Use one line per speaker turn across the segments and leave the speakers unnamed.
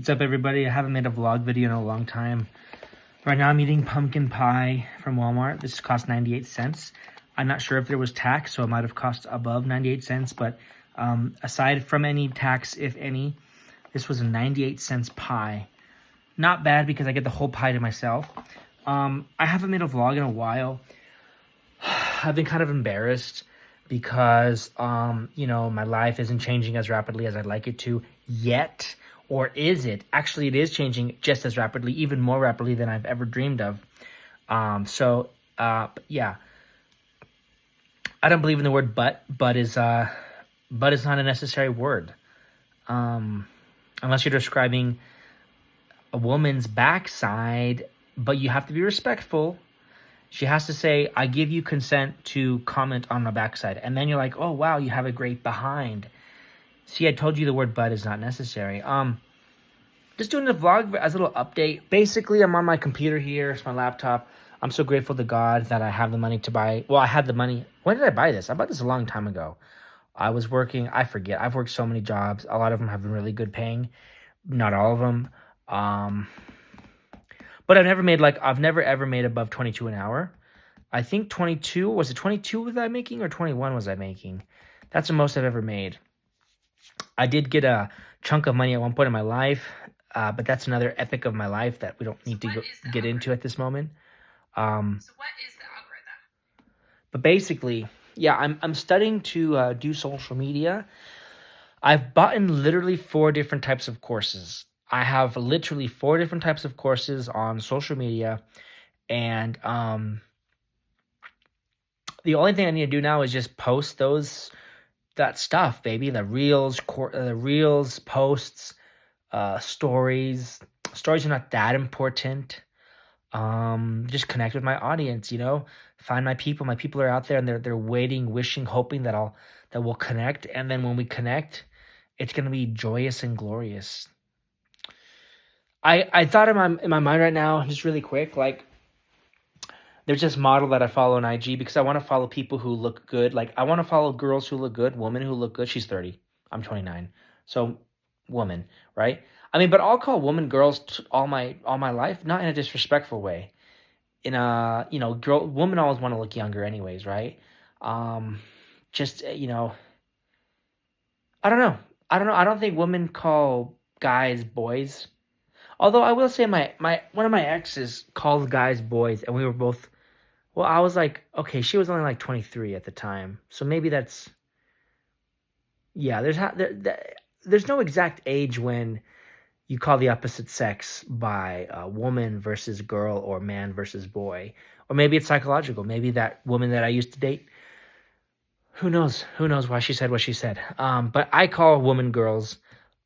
What's up, everybody? I haven't made a vlog video in a long time. Right now I'm eating pumpkin pie from Walmart. This cost 98 cents. I'm not sure if there was tax, so it might have cost above 98 cents, but aside from any tax, if any, this was a 98 cents pie. Not bad because I get the whole pie to myself. I haven't made a vlog in a while. I've been kind of embarrassed because, my life isn't changing as rapidly as I'd like it to yet. Or is it? Actually, it is changing just as rapidly, even more rapidly than I've ever dreamed of. Yeah. I don't believe in the word but. But is not a necessary word. Unless you're describing a woman's backside, but you have to be respectful. She has to say, I give you consent to comment on my backside. And then you're like, oh, wow, you have a great behind. See, I told you the word but is not necessary. Just doing the vlog as a little update. Basically, I'm on my computer here. It's my laptop. I'm so grateful to God that I have the money to buy. Well, I had the money. When did I buy this? I bought this a long time ago. I was working. I forget. I've worked so many jobs. A lot of them have been really good paying. Not all of them. But I've never ever made above 22 an hour. I think 22, was it 22 was I making or 21 was I making? That's the most I've ever made. I did get a chunk of money at one point in my life, but that's another epic of my life that we don't need to get into at this moment.
So what is the algorithm?
But basically, yeah, I'm studying to do social media. I've bought in literally 4 different types of courses. I have literally 4 different types of courses on social media, and the only thing I need to do now is just post that stuff, baby. The reels, posts, stories. Stories are not that important. Just connect with my audience, find my people. My people are out there and they're waiting, wishing, hoping that we'll connect. And then when we connect, it's going to be joyous and glorious. I thought in my mind right now, just really quick, like, there's this model that I follow on IG because I want to follow people who look good. Like, I want to follow girls who look good, women who look good. She's 30. I'm 29. So, woman, right? I mean, but I'll call women girls all my life, not in a disrespectful way. In a, women always want to look younger anyways, right? I don't know. I don't think women call guys boys. Although I will say one of my exes called guys boys, and we were both. Well, I was like, okay, she was only like 23 at the time, so maybe that's. Yeah, there's no exact age when you call the opposite sex by woman versus girl or man versus boy, or maybe it's psychological. Maybe that woman that I used to date. Who knows? Who knows why she said what she said? But I call women girls.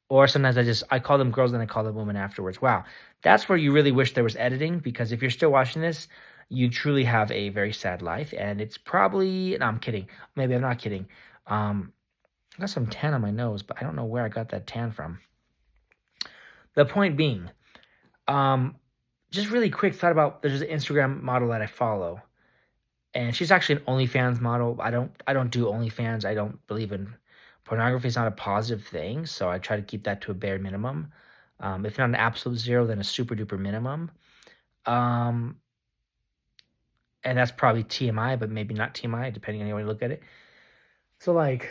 Or sometimes I call them girls and I call them women afterwards. Wow. That's where you really wish there was editing, because if you're still watching this, you truly have a very sad life. And it's probably, no, I'm kidding. Maybe I'm not kidding. I got some tan on my nose, but I don't know where I got that tan from. The point being, just really quick thought about, there's an Instagram model that I follow. And she's actually an OnlyFans model. I don't do OnlyFans. I don't believe in pornography. Is not a positive thing, so I try to keep that to a bare minimum. If not an absolute zero, then a super duper minimum. And that's probably TMI, but maybe not TMI, depending on how you look at it. So and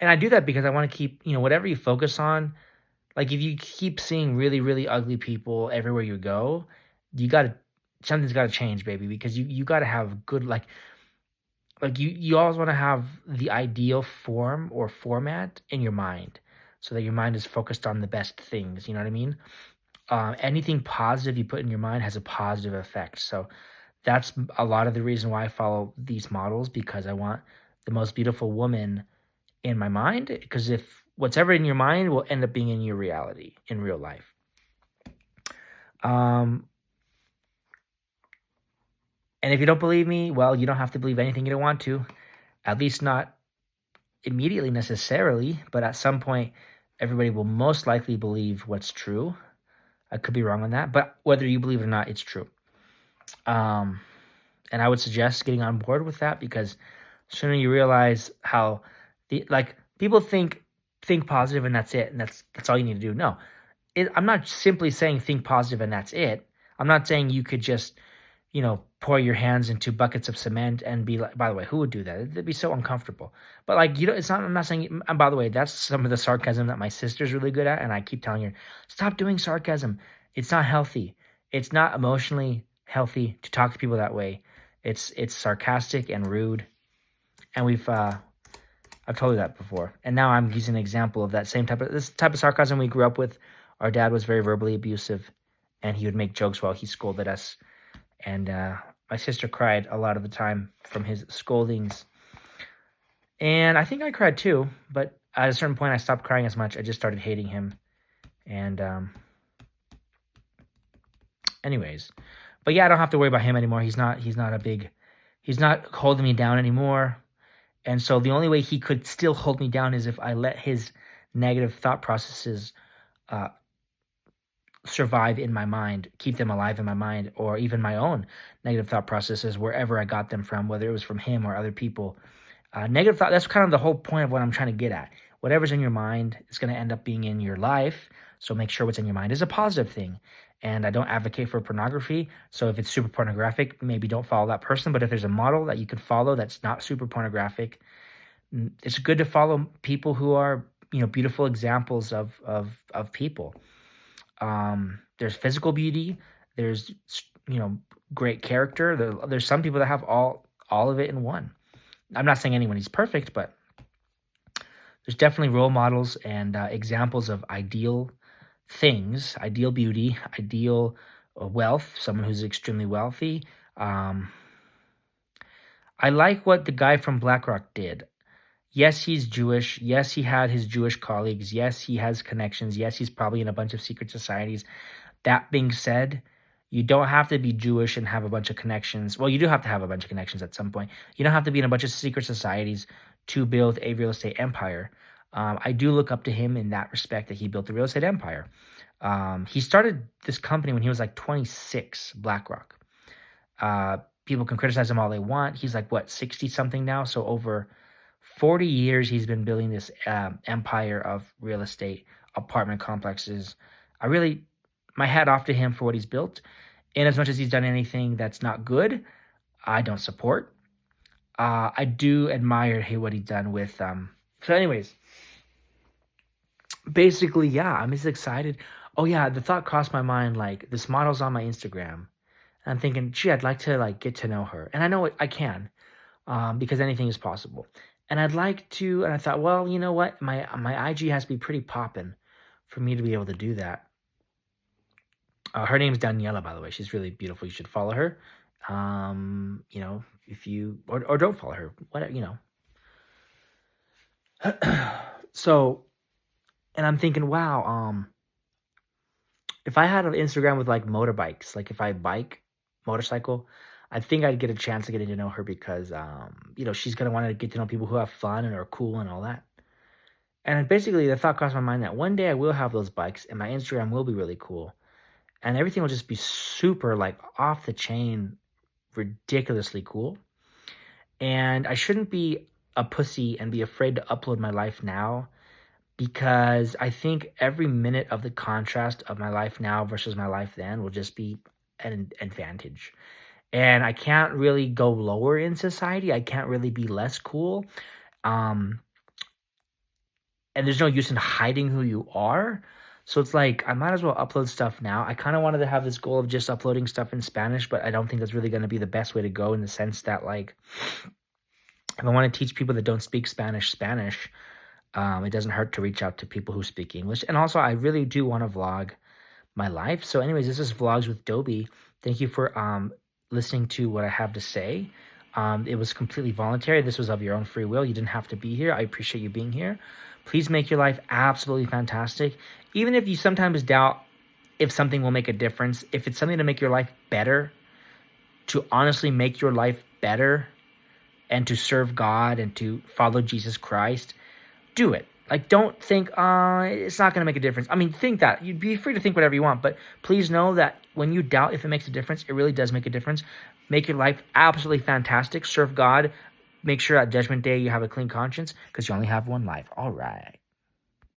I do that because I want to keep, whatever you focus on. Like, if you keep seeing really, really ugly people everywhere you go, something's got to change, baby, because you got to have good, like you always want to have the ideal form or format in your mind so that your mind is focused on the best things. You know what I mean? Anything positive you put in your mind has a positive effect. So that's a lot of the reason why I follow these models, because I want the most beautiful woman in my mind, because if what's ever in your mind will end up being in your reality in real life. And if you don't believe me, well, you don't have to believe anything you don't want to. At least not immediately necessarily, but at some point, everybody will most likely believe what's true. I could be wrong on that, but whether you believe it or not, it's true. And I would suggest getting on board with that, because sooner you realize how people think think positive and that's it, and that's all you need to do. No, I'm not simply saying think positive and that's it. I'm not saying you could just, pour your hands into buckets of cement and be like, by the way, who would do that? It'd be so uncomfortable. But like, it's not, I'm not saying, and by the way, that's some of the sarcasm that my sister's really good at. And I keep telling her, stop doing sarcasm. It's not healthy. It's not emotionally healthy to talk to people that way. It's sarcastic and rude. And I've told you that before. And now I'm using an example of that this type of sarcasm we grew up with. Our dad was very verbally abusive, and he would make jokes while he scolded us. And my sister cried a lot of the time from his scoldings. And I think I cried too, but at a certain point I stopped crying as much. I just started hating him. And anyways, but yeah, I don't have to worry about him anymore. He's not holding me down anymore. And so the only way he could still hold me down is if I let his negative thought processes survive in my mind, keep them alive in my mind, or even my own negative thought processes, wherever I got them from, whether it was from him or other people. Negative thought, that's kind of the whole point of what I'm trying to get at. Whatever's in your mind is going to end up being in your life. So make sure what's in your mind is a positive thing. And I don't advocate for pornography. So if it's super pornographic, maybe don't follow that person. But if there's a model that you can follow that's not super pornographic, it's good to follow people who are, beautiful examples of people. There's physical beauty. There's, great character. There's some people that have all of it in one. I'm not saying anyone is perfect, but there's definitely role models and examples of ideal things, ideal beauty, ideal wealth, someone who's extremely wealthy. I like what the guy from BlackRock did. Yes, he's Jewish. Yes, he had his Jewish colleagues. Yes, he has connections. Yes, he's probably in a bunch of secret societies. That being said, you don't have to be Jewish and have a bunch of connections. Well, you do have to have a bunch of connections at some point. You don't have to be in a bunch of secret societies to build a real estate empire. I do look up to him in that respect, that he built a real estate empire. He started this company when he was like 26, BlackRock. People can criticize him all they want. He's like, 60-something now? So over 40 years, he's been building this empire of real estate, apartment complexes. My hat off to him for what he's built. And as much as he's done anything that's not good, I don't support. I do admire what he's done with. So anyways, basically, yeah, I'm just excited. Oh yeah, the thought crossed my mind, like, this model's on my Instagram. And I'm thinking, gee, I'd like to get to know her. And I know I can, because anything is possible. And I'd like to, and I thought, well, you know what? My IG has to be pretty poppin' for me to be able to do that. Her name's Daniela, by the way. She's really beautiful. You should follow her. If you, or don't follow her, whatever, So, and I'm thinking, wow, if I had an Instagram with like motorbikes, like if I motorcycle, I think I'd get a chance of getting to know her because, she's going to want to get to know people who have fun and are cool and all that. And basically the thought crossed my mind that one day I will have those bikes and my Instagram will be really cool. And everything will just be super like off the chain, ridiculously cool. And I shouldn't be a pussy and be afraid to upload my life now, because I think every minute of the contrast of my life now versus my life then will just be an advantage. And I can't really go lower in society. I can't really be less cool. And there's no use in hiding who you are. So it's like, I might as well upload stuff now. I kind of wanted to have this goal of just uploading stuff in Spanish, but I don't think that's really going to be the best way to go, in the sense that, like, if I want to teach people that don't speak Spanish, it doesn't hurt to reach out to people who speak English. And also, I really do want to vlog my life. So anyways, this is Vlogs with Dobi. Thank you for listening to what I have to say. It was completely voluntary. This was of your own free will. You didn't have to be here. I appreciate you being here. Please make your life absolutely fantastic. Even if you sometimes doubt if something will make a difference, if it's something to make your life better, to honestly make your life better, and to serve God and to follow Jesus Christ, do it. Like, don't think, it's not going to make a difference. I mean, think that. You'd be free to think whatever you want, but please know that when you doubt if it makes a difference, it really does make a difference. Make your life absolutely fantastic. Serve God. Make sure at Judgment Day you have a clean conscience, because you only have one life. All right.